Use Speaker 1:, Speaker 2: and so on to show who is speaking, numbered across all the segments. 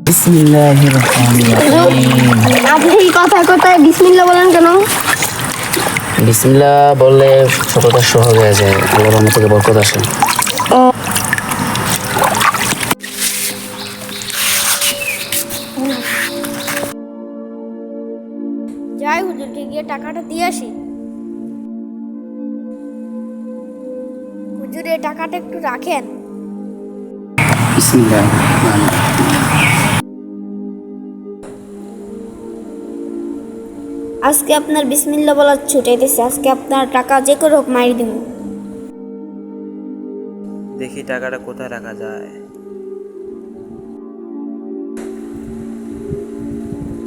Speaker 1: বিসমিল্লাহির রহমানির রহিম।
Speaker 2: আপনি কথায় কথায় বিসমিল্লাহ বলেন কেন?
Speaker 1: বিসমিল্লাহ বললে সকলটা সহজ হয়ে যায়, আল্লাহর রহমত থেকে বরকত আসে।
Speaker 2: যাই হুজুরকে গিয়ে টাকাটা দিয়ে আসি। হুজুর এই টাকাটা একটু রাখেন।
Speaker 1: বিসমিল্লাহির রহমানির রহিম।
Speaker 2: আজকে আপনার বিসমিল্লাহ বলার ছুটাইতেছে, আজকে আপনার টাকা যে করে হোক মারি দিব।
Speaker 3: দেখি টাকাটা কোথায় রাখা যায়।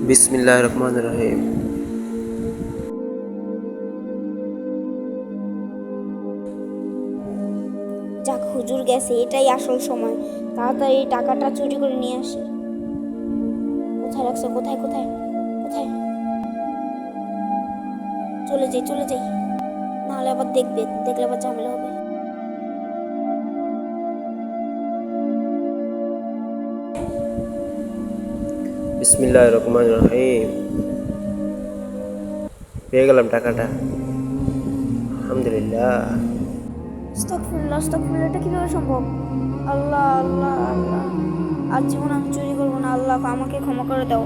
Speaker 3: বিসমিল্লাহির রহমানির রহিম।
Speaker 2: যাক হুজুর গেছে, এটাই আসল সময়। তাড়াতাড়ি এই টাকাটা চুরি করে নিয়ে আসি। কোথায় রাখছো? কোথায় কোথায় কোথায়? চলে যাই চলে যাই, নাহলে আবার দেখবে, দেখলে আবার ঝামেলা হবে।
Speaker 3: বিসমিল্লাহির রহমানির রহিম। পেয়ে গেলাম টাকাটা, আলহামদুলিল্লাহ।
Speaker 2: আস্তাগফিরুল্লাহ আস্তাগফিরুল্লাহ, এটা কিভাবে সম্ভব? আল্লাহ আল্লাহ আল্লাহ, আজ জীবন আমি চুরি করবো না। আল্লাহ আমাকে ক্ষমা করে দাও।